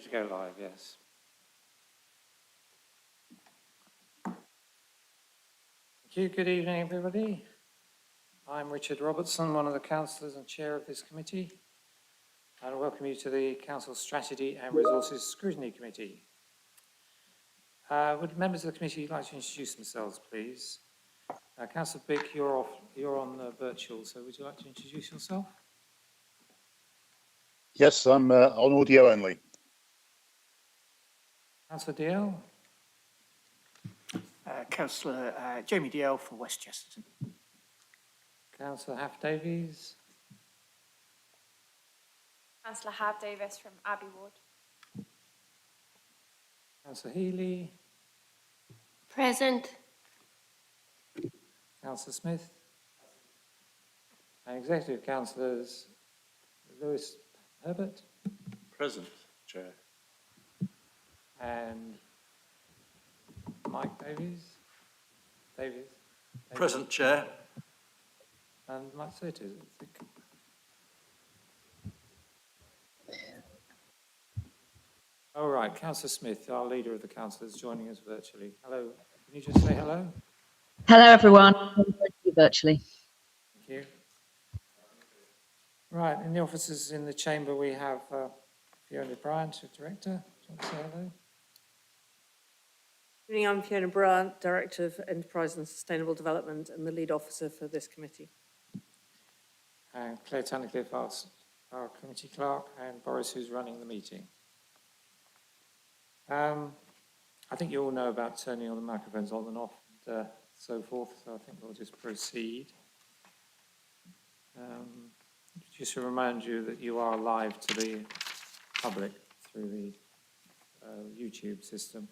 To go live, yes. Thank you. Good evening, everybody. I'm Richard Robertson, one of the councillors and chair of this committee, and I welcome you to the Council Strategy and Resources Scrutiny Committee. Would members of the committee like to introduce themselves, please? Councillor Bick, you're on virtual, so would you like to introduce yourself? Yes, I'm on audio only. Councillor DL? Councillor Jamie DL for West Chesterton. Councillor Half-Davies? Councillor Half-Davies from Abbey Ward. Councillor Healy? Present. Councillor Smith? And Executive Councillors Lewis Herbert? Present, Chair. And Mike Davies? Present, Chair. And Mike Surtees, I think. All right, Councillor Smith, our leader of the councillors, joining us virtually. Hello, can you just say hello? Hello, everyone. Virtually. Thank you. Right, in the offices in the chamber, we have Fiona Bryant, Director. Do you want to say hello? Good evening, I'm Fiona Bryant, Director of Enterprise and Sustainable Development and the lead officer for this committee. And Claire Tunnicliffe, our committee clerk, and Boris, who's running the meeting. I think you all know about turning on the microphones on and off and so forth, so I think we'll just proceed. Just to remind you that you are live to the public through the YouTube system.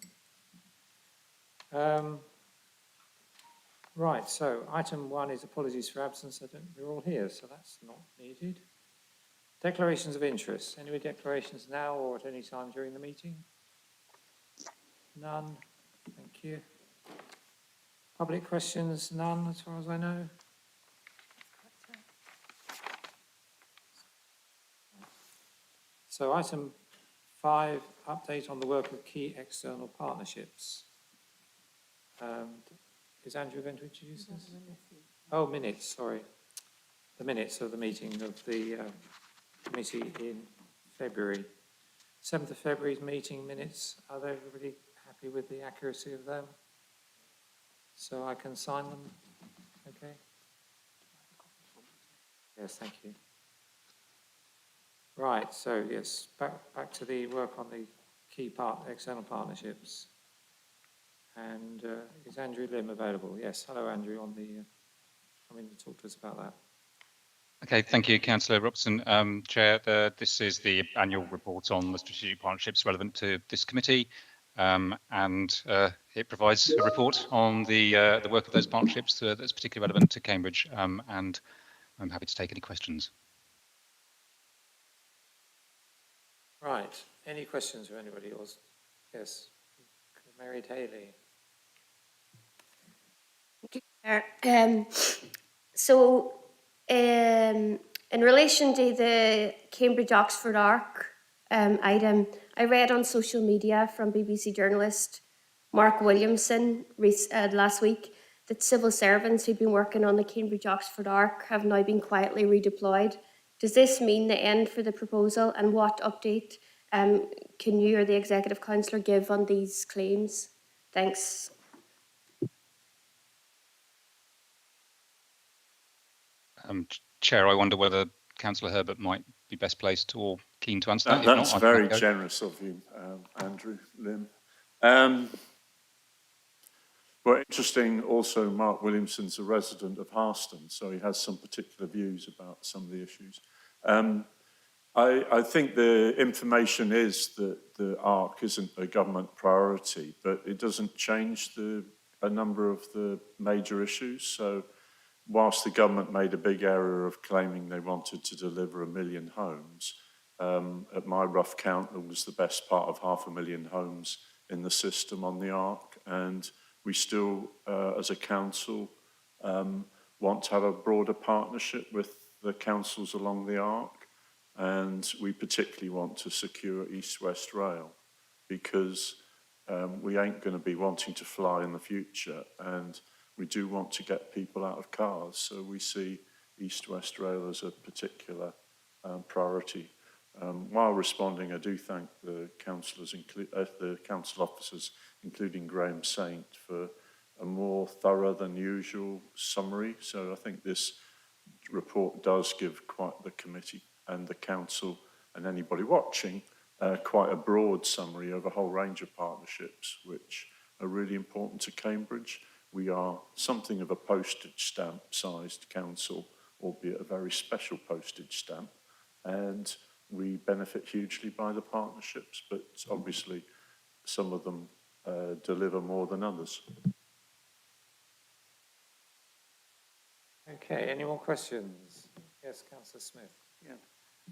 Right, so item 1 is apologies for absence. You're all here, so that's not needed. Declarations of interest. Any declarations now or at any time during the meeting? None. Thank you. Public questions? None, as far as I know. So item 5, update on the work of key external partnerships. Is Andrew going to introduce this? Oh, minutes, sorry. The minutes of the meeting of the committee in February. 7th of February's meeting minutes, are everybody happy with the accuracy of them? So I can sign them, okay? Yes, thank you. Right, so yes, back to the work on the key external partnerships. And is Andrew Lim available? Yes, hello Andrew, coming to talk to us about that. Okay, thank you, Councillor Robertson. Chair, this is the annual report on the strategic partnerships relevant to this committee, and it provides a report on the work of those partnerships that's particularly relevant to Cambridge, and I'm happy to take any questions. Right, any questions from anybody else? Yes, Mary Haley. In relation to the Cambridge-Oxford Arc item, I read on social media from BBC journalist Mark Williamson last week that civil servants who've been working on the Cambridge-Oxford Arc have now been quietly redeployed. Does this mean the end for the proposal, and what update can you or the Executive Councillor give on these claims? Thanks. Chair, I wonder whether Councillor Herbert might be best placed or keen to answer that. That's very generous of you, Andrew Lim. Well, interesting also, Mark Williamson's a resident of Harston, so he has some particular views about some of the issues. I think the information is that the ARC isn't a government priority, but it doesn't change a number of the major issues. So whilst the government made a big error of claiming they wanted to deliver 1 million homes, at my rough count, there was the best part of 500,000 homes in the system on the ARC, and we still, as a council, want to have a broader partnership with the councils along the ARC. And we particularly want to secure East-West Rail because we ain't going to be wanting to fly in the future, and we do want to get people out of cars. So we see East-West Rail as a particular priority. While responding, I do thank the councillors, the council officers, including Graham Saint, for a more thorough than usual summary. So I think this report does give quite the committee and the council and anybody watching quite a broad summary of a whole range of partnerships which are really important to Cambridge. We are something of a postage stamp sized council, albeit a very special postage stamp, and we benefit hugely by the partnerships, but obviously some of them deliver more than others. Okay, any more questions? Yes, Councillor Smith. Yeah.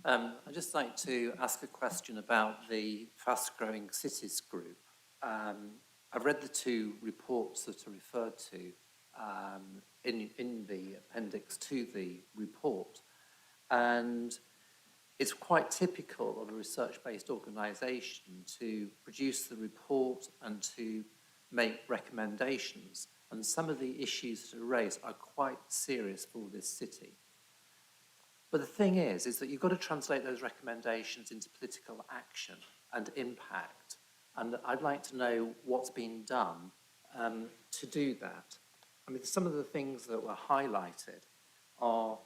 I'd just like to ask a question about the Fast Growing Cities group. I've read the two reports that are referred to in the appendix to the report, and it's quite typical of a research-based organisation to produce the report and to make recommendations, and some of the issues that are raised are quite serious for this city. But the thing is that you've got to translate those recommendations into political action and impact. And I'd like to know what's been done to do that. I mean, some of the things that were highlighted are,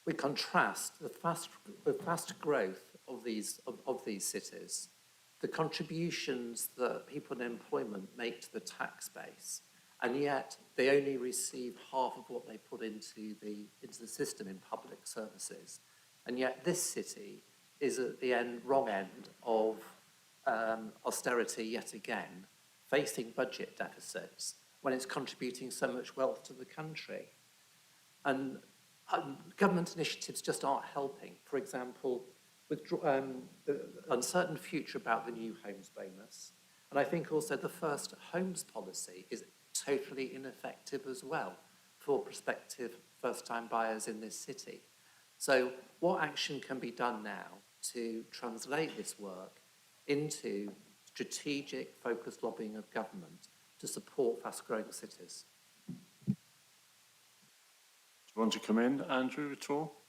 we contrast the fast growth of these cities, the contributions that people in employment make to the tax base, and yet they only receive half of what they put into the system in public services. And yet this city is at the wrong end of austerity yet again, facing budget deficits when it's contributing so much wealth to the country. And government initiatives just aren't helping. For example, with the uncertain future about the new homes bonus. And I think also the first homes policy is totally ineffective as well for prospective first-time buyers in this city. So what action can be done now to translate this work into strategic, focused lobbying of government to support fast-growing cities? Do you want to come in, Andrew, at all?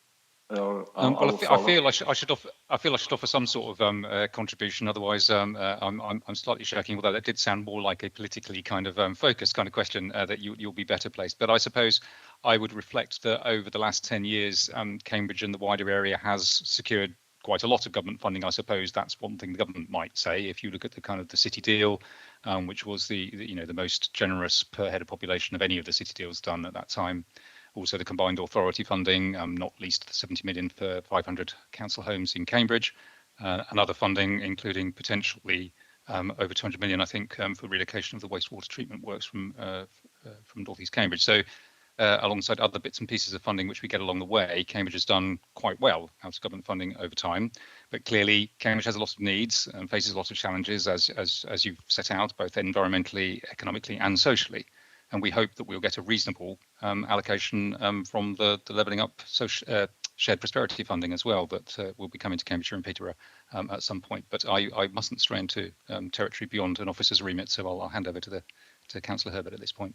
Well, I feel I should offer some sort of contribution. Otherwise, I'm slightly shaking. Although that did sound more like a politically kind of focused kind of question that you'll be better placed. But I suppose I would reflect that over the last 10 years, Cambridge and the wider area has secured quite a lot of government funding. I suppose that's one thing the government might say. If you look at the kind of the city deal, which was the most generous per head of population of any of the city deals done at that time. Also the combined authority funding, not least the 70 million for 500 council homes in Cambridge, and other funding, including potentially over 200 million, I think, for relocation of the wastewater treatment works from North East Cambridge. So alongside other bits and pieces of funding which we get along the way, Cambridge has done quite well out of government funding over time. But clearly, Cambridge has a lot of needs and faces a lot of challenges, as you've set out, both environmentally, economically and socially. And we hope that we'll get a reasonable allocation from the Levelling Up shared prosperity funding as well, that will be coming to Cambridgeshire and Peterborough at some point. But I mustn't stray into territory beyond an officer's remit, so I'll hand over to Councillor Herbert at this point.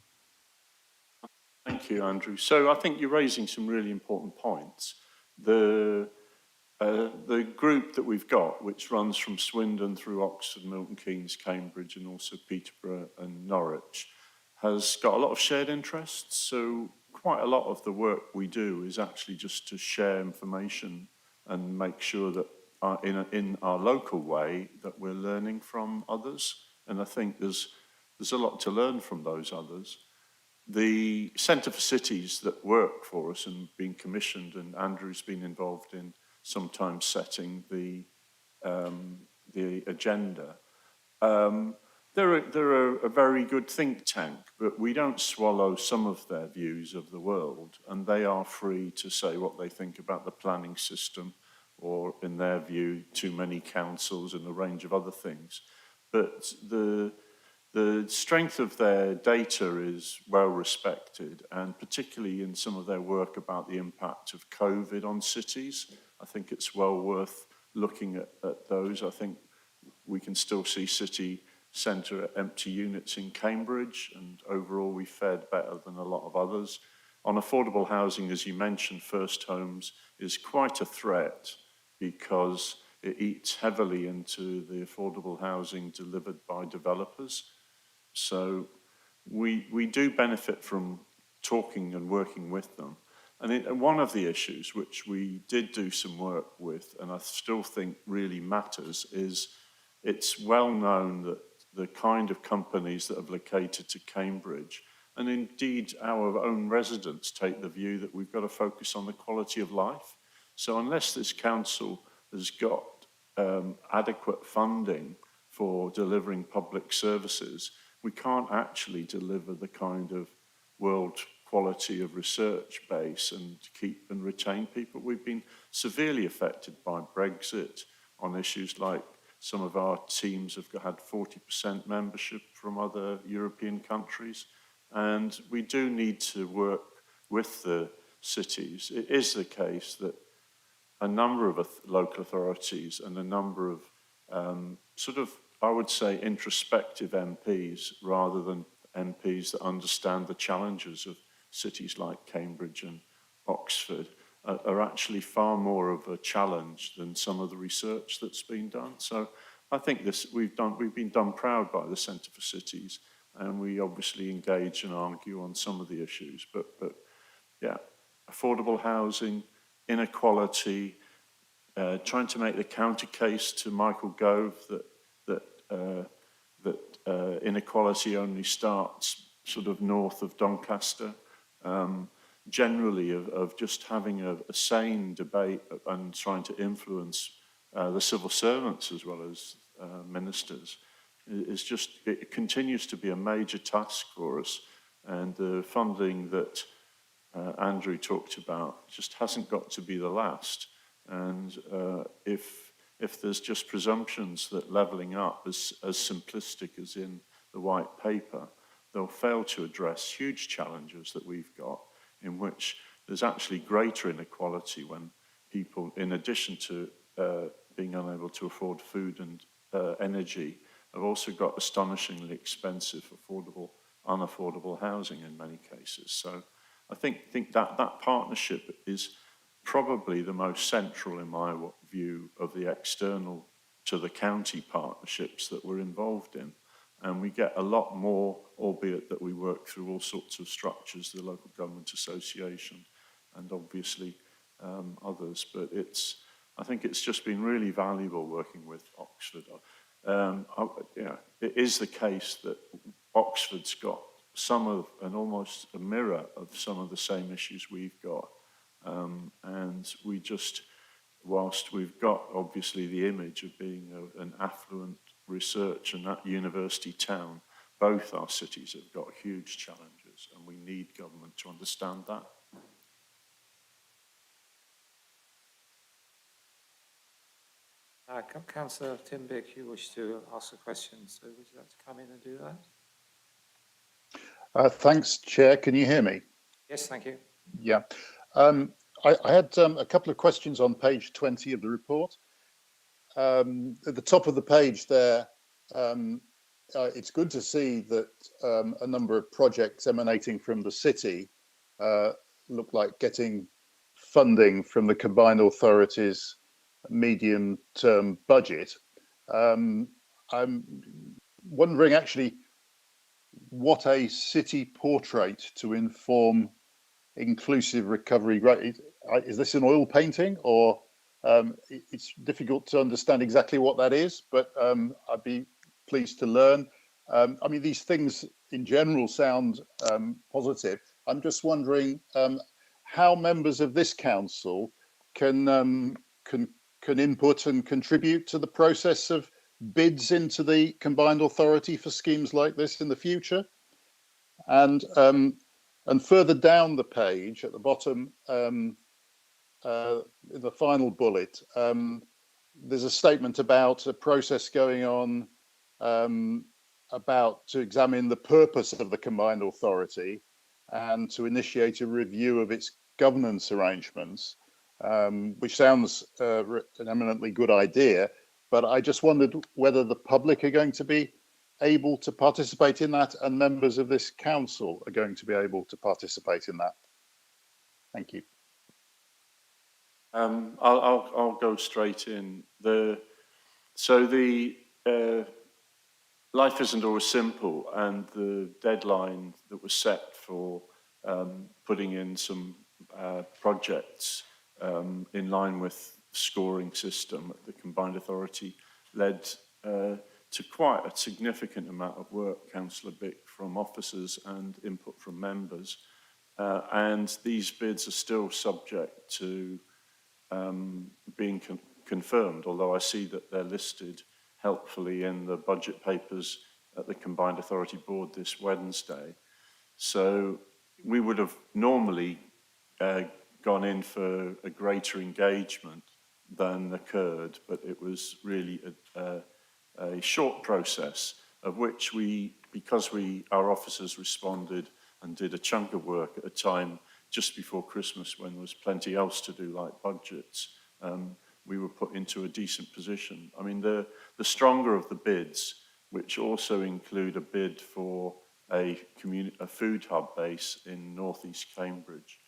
Thank you, Andrew. So I think you're raising some really important points. The group that we've got, which runs from Swindon through Oxford, Milton Keynes, Cambridge, and also Peterborough and Norwich, has got a lot of shared interests. So quite a lot of the work we do is actually just to share information and make sure that in our local way that we're learning from others. And I think there's a lot to learn from those others. The Centre for Cities that work for us and been commissioned, and Andrew's been involved in sometimes setting the agenda. They're a very good think tank, but we don't swallow some of their views of the world, and they are free to say what they think about the planning system, or in their view, too many councils and a range of other things. But the strength of their data is well respected, and particularly in some of their work about the impact of COVID on cities, I think it's well worth looking at those. I think we can still see city centre empty units in Cambridge, and overall we fared better than a lot of others. On affordable housing, as you mentioned, First Homes is quite a threat because it eats heavily into the affordable housing delivered by developers. So we do benefit from talking and working with them. And one of the issues which we did do some work with, and I still think really matters, is it's well known that the kind of companies that have located to Cambridge, and indeed our own residents, take the view that we've got to focus on the quality of life. So unless this council has got adequate funding for delivering public services, we can't actually deliver the kind of world quality of research base and keep and retain people. We've been severely affected by Brexit on issues like some of our teams have had 40% membership from other European countries. And we do need to work with the cities. It is the case that a number of local authorities and a number of I would say, introspective MPs rather than MPs that understand the challenges of cities like Cambridge and Oxford are actually far more of a challenge than some of the research that's been done. So I think we've been done proud by the Centre for Cities, and we obviously engage and argue on some of the issues. But yeah, affordable housing, inequality, trying to make the counter case to Michael Gove that inequality only starts sort of north of Doncaster. Generally, of just having a sane debate and trying to influence the civil servants as well as ministers it continues to be a major task for us. And the funding that Andrew talked about just hasn't got to be the last. And if there's just presumptions that levelling up is as simplistic as in the white paper, they'll fail to address huge challenges that we've got, in which there's actually greater inequality when people, in addition to being unable to afford food and energy, have also got astonishingly expensive, unaffordable housing in many cases. So I think that partnership is probably the most central in my view of the external to the county partnerships that we're involved in. And we get a lot more, albeit that we work through all sorts of structures, the local government association and obviously others. But I think it's just been really valuable working with Oxford. It is the case that Oxford's got almost a mirror of some of the same issues we've got. And we just, whilst we've got obviously the image of being an affluent research and that university town, both our cities have got huge challenges, and we need government to understand that. Councillor Timbick, you wish to ask a question, so would you like to come in and do that? Thanks, Chair. Can you hear me? Yes, thank you. Yeah. I had a couple of questions on page 20 of the report. At the top of the page there, it's good to see that a number of projects emanating from the city look like getting funding from the combined authorities' medium-term budget. I'm wondering actually what a city portrait to inform inclusive recovery rate. Is this an oil painting, or it's difficult to understand exactly what that is, but I'd be pleased to learn. I mean, these things in general sound positive. I'm just wondering how members of this council can input and contribute to the process of bids into the combined authority for schemes like this in the future. And further down the page at the bottom, in the final bullet, there's a statement about a process going on about to examine the purpose of the combined authority and to initiate a review of its governance arrangements. which sounds an eminently good idea, but I just wondered whether the public are going to be able to participate in that and members of this council are going to be able to participate in that. Thank you. I'll go straight in. So the life isn't always simple, and the deadline that was set for putting in some projects in line with scoring system at the Combined Authority led to quite a significant amount of work, Councillor Bick, from officers and input from members. And these bids are still subject to being confirmed, although I see that they're listed helpfully in the budget papers at the Combined Authority Board this Wednesday. So we would have normally gone in for a greater engagement than occurred, but it was really a short process of which because our officers responded and did a chunk of work at a time just before Christmas when there was plenty else to do, like budgets, we were put into a decent position. I mean, the stronger of the bids, which also include a bid for a food hub base in northeast Cambridge,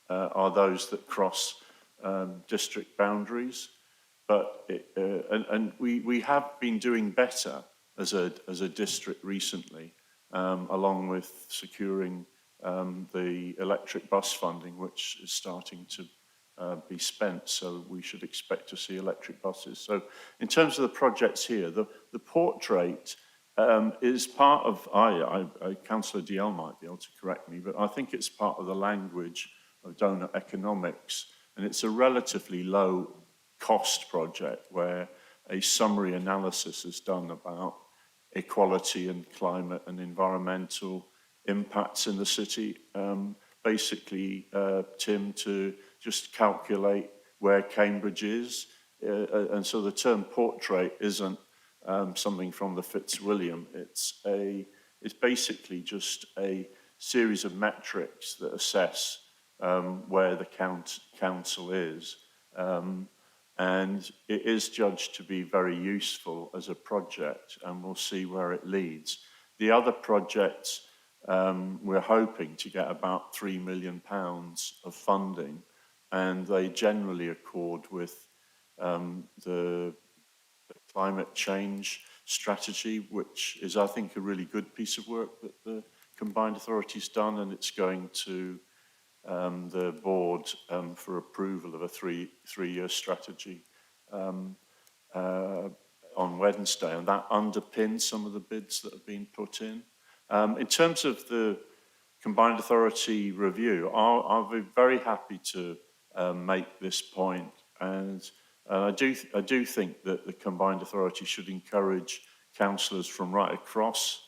are those that cross district boundaries. But we have been doing better as a district recently, along with securing the electric bus funding, which is starting to be spent. So we should expect to see electric buses. So in terms of the projects here, the portrait is part of, Councillor DL might be able to correct me, but I think it's part of the language of donor economics. And it's a relatively low cost project where a summary analysis is done about equality and climate and environmental impacts in the city. Basically, Tim, to just calculate where Cambridge is. And so the term portrait isn't something from the Fitzwilliam. It's basically just a series of metrics that assess where the council is. And it is judged to be very useful as a project, and we'll see where it leads. The other projects, we're hoping to get about £3 million of funding, and they generally accord with the climate change strategy, which is, I think, a really good piece of work that the Combined Authority's done, and it's going to the board for approval of a three-year strategy on Wednesday, and that underpins some of the bids that have been put in. In terms of the Combined Authority review, I'll be very happy to make this point, and I do think that the Combined Authority should encourage councillors from right across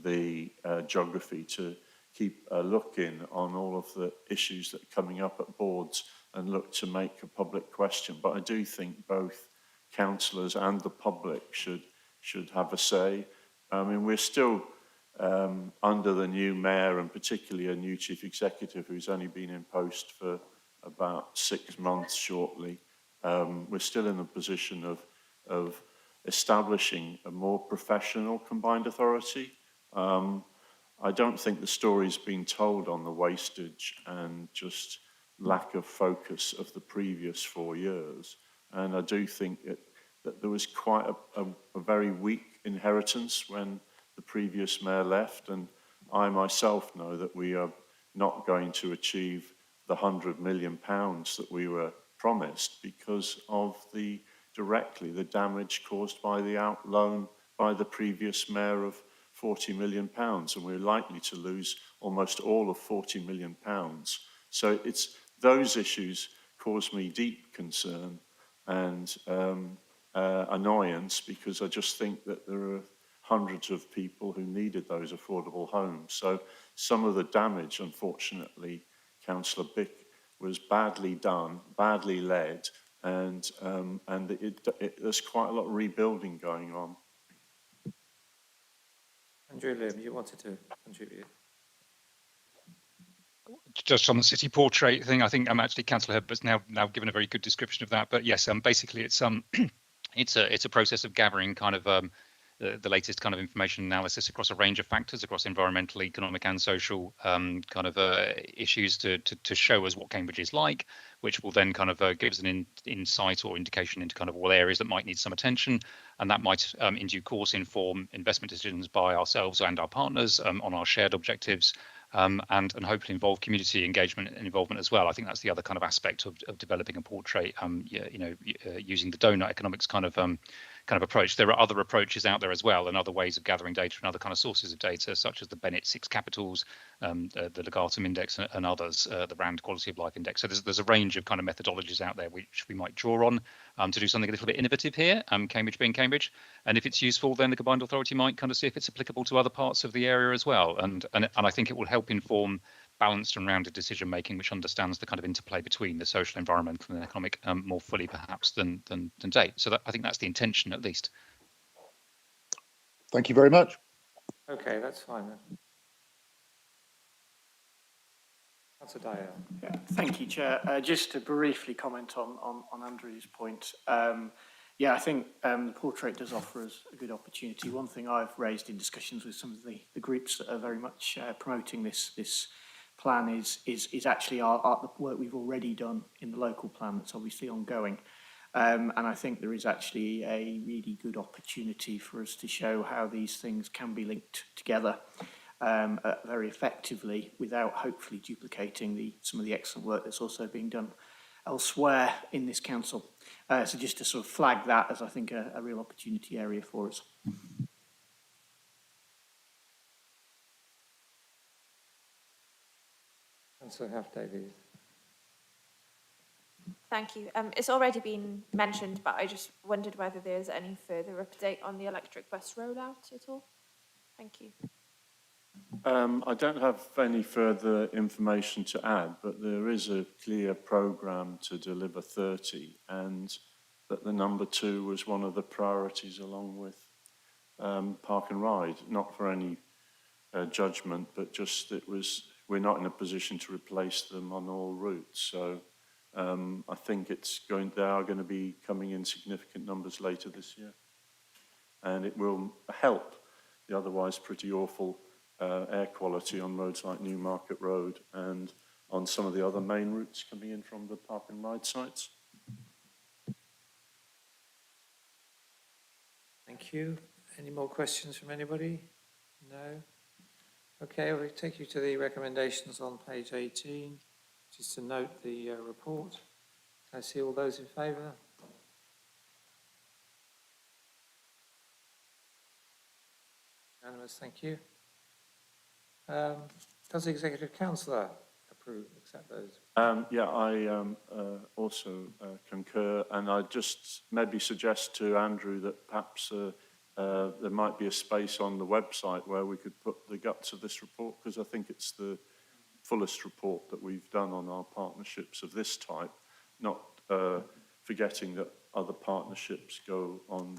the geography to keep a look in on all of the issues that are coming up at boards and look to make a public question. But I do think both councillors and the public should have a say. I mean, we're still under the new mayor, and particularly a new chief executive who's only been in post for about 6 months shortly. We're still in a position of establishing a more professional Combined Authority. I don't think the story's been told on the wastage and just lack of focus of the previous 4 years. And I do think that there was quite a very weak inheritance when the previous mayor left. And I myself know that we are not going to achieve the £100 million that we were promised because of the damage caused by the outloan by the previous mayor of £40 million, and we're likely to lose almost all of £40 million. So it's those issues cause me deep concern and annoyance, because I just think that there are hundreds of people who needed those affordable homes. So some of the damage, unfortunately, Councillor Bick, was badly done, badly led, and there's quite a lot of rebuilding going on. Andrew Lim, you wanted to contribute. Just on the city portrait thing, I think actually Councillor Herbert's now given a very good description of that. But yes, basically it's it's a process of gathering kind of the latest kind of information analysis across a range of factors, across environmental, economic and social kind of issues to show us what Cambridge is like, which will then kind of give us an insight or indication into kind of all areas that might need some attention. And that might in due course inform investment decisions by ourselves and our partners on our shared objectives. And hopefully involve community engagement and involvement as well. I think that's the other kind of aspect of developing a portrait. Using the donut economics kind of approach. There are other approaches out there as well, and other ways of gathering data and other kind of sources of data, such as the Bennett 6 Capitals, the Legatum Index, and others, the Rand Quality of Life Index. So there's a range of kind of methodologies out there which we might draw on to do something a little bit innovative here. Cambridge being Cambridge, and if it's useful, then the combined authority might kind of see if it's applicable to other parts of the area as well. And I think it will help inform balanced and rounded decision making, which understands the kind of interplay between the social, environmental, and economic more fully perhaps than date. So I think that's the intention at least. Thank you very much. Okay, that's fine then. Councillor Dyer. Yeah, thank you, Chair. Just to briefly comment on Andrew's point. Yeah, I think the portrait does offer us a good opportunity. One thing I've raised in discussions with some of the groups that are very much promoting this plan is actually the work we've already done in the local plan that's obviously ongoing. And I think there is actually a really good opportunity for us to show how these things can be linked together very effectively without hopefully duplicating some of the excellent work that's also being done elsewhere in this council. So just to sort of flag that as I think a real opportunity area for us. Councillor Half-Davies. Thank you. It's already been mentioned, but I just wondered whether there's any further update on the electric bus rollout at all. Thank you. I don't have any further information to add, but there is a clear programme to deliver 30, and that the number 2 was one of the priorities along with Park and Ride, not for any judgment, but just we're not in a position to replace them on all routes. So I think they are going to be coming in significant numbers later this year, and it will help the otherwise pretty awful air quality on roads like Newmarket Road and on some of the other main routes coming in from the Park and Ride sites. Thank you. Any more questions from anybody? No? Okay, I'll take you to the recommendations on page 18, just to note the report. Can I see all those in favour? Unanimous, thank you. Does the Executive Councillor accept those? Yeah, I also concur, and I just maybe suggest to Andrew that perhaps there might be a space on the website where we could put the guts of this report, because I think it's the fullest report that we've done on our partnerships of this type, not forgetting that other partnerships go on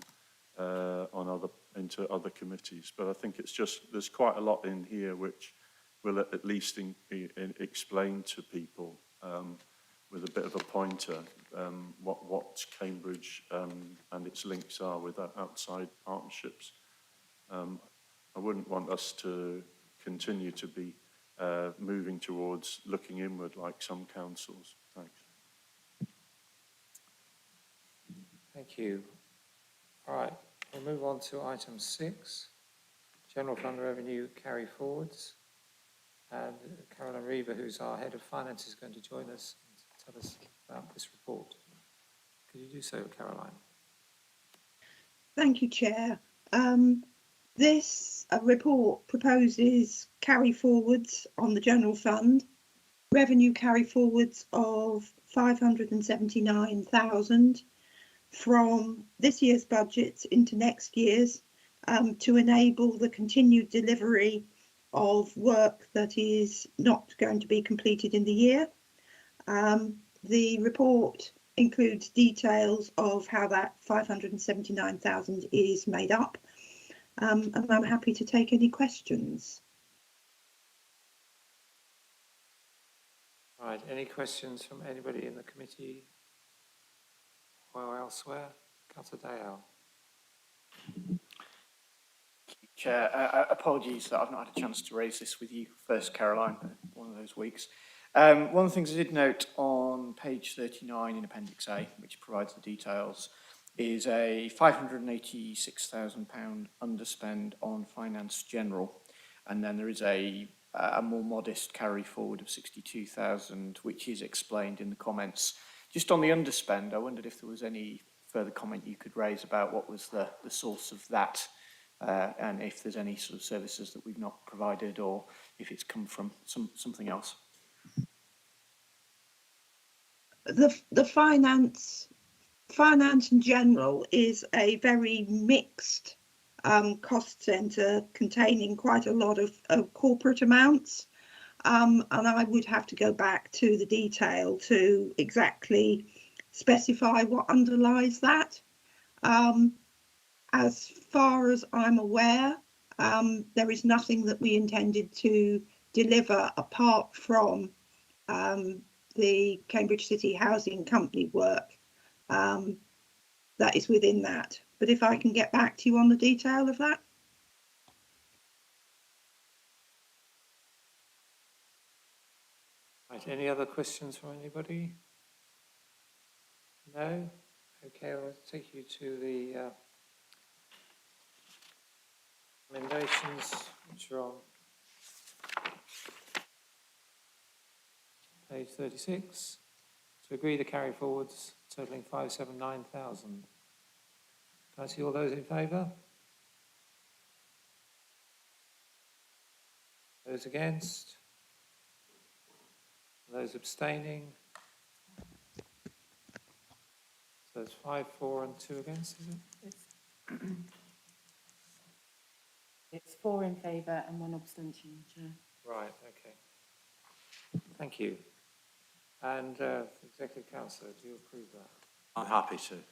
into other committees. But I think it's just, there's quite a lot in here which will at least explain to people with a bit of a pointer what Cambridge and its links are with outside partnerships. I wouldn't want us to continue to be moving towards looking inward like some councils. Thanks. Thank you. All right, we'll move on to item 6, General Fund Revenue Carry Forwards. And Caroline Reaver, who's our Head of Finance, is going to join us and tell us about this report. Could you do so, Caroline? Thank you, Chair. This report proposes carry forwards on the General Fund, revenue carry forwards of 579,000 from this year's budget into next year's to enable the continued delivery of work that is not going to be completed in the year. The report includes details of how that 579,000 is made up, and I'm happy to take any questions. Right, any questions from anybody in the committee or elsewhere? Councillor Dale. Chair, apologies that I've not had a chance to raise this with you first, Caroline, one of those weeks. One of the things I did note on page 39 in Appendix A, which provides the details, is a £586,000 underspend on Finance General. And then there is a more modest carry forward of 62,000, which is explained in the comments. Just on the underspend, I wondered if there was any further comment you could raise about what was the source of that, and if there's any sort of services that we've not provided, or if it's come from something else. The finance in general is a very mixed cost centre containing quite a lot of corporate amounts, and I would have to go back to the detail to exactly specify what underlies that. As far as I'm aware, there is nothing that we intended to deliver apart from the Cambridge City Housing Company work that is within that. But if I can get back to you on the detail of that. Right, any other questions from anybody? No? Okay, I'll take you to the recommendations, which are on page 36. To agree the carry forwards totaling 579,000. Can I see all those in favour? Those against? Those abstaining? So it's 5, 4 and 2 against, is it? It's 4 in favour and 1 abstention, Chair. Right, okay. Thank you. And Executive Councillor, do you approve that? I'm happy to.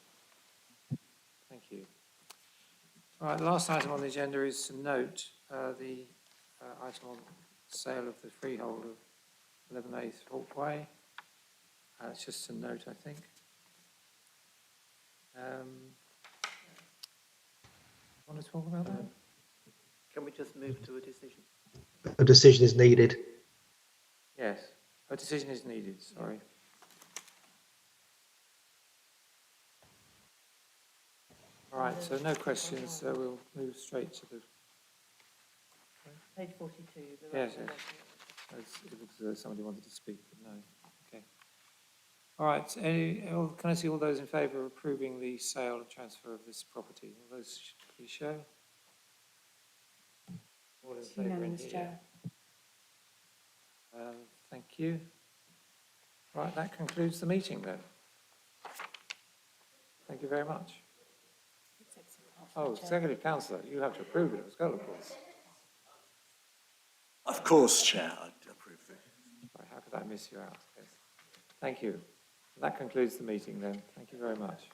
Thank you. All right, the last item on the agenda is to note the item on sale of the freehold of 11A Thorpe Way. It's just a note, I think. Want to talk about that? Can we just move to a decision? A decision is needed. Yes, a decision is needed, sorry. All right, so no questions, so we'll move straight to the... Page 42. Yes, yes. It looks as though somebody wanted to speak, but no. Okay. All right, can I see all those in favour of approving the sale and transfer of this property? All those please show. All in favour in here. Thank you. Right, that concludes the meeting then. Thank you very much. Oh, Executive Councillor, you have to approve it as well, of course. Of course, Chair, I approve it. Right, how could I miss you out? Yes. Thank you. That concludes the meeting then. Thank you very much.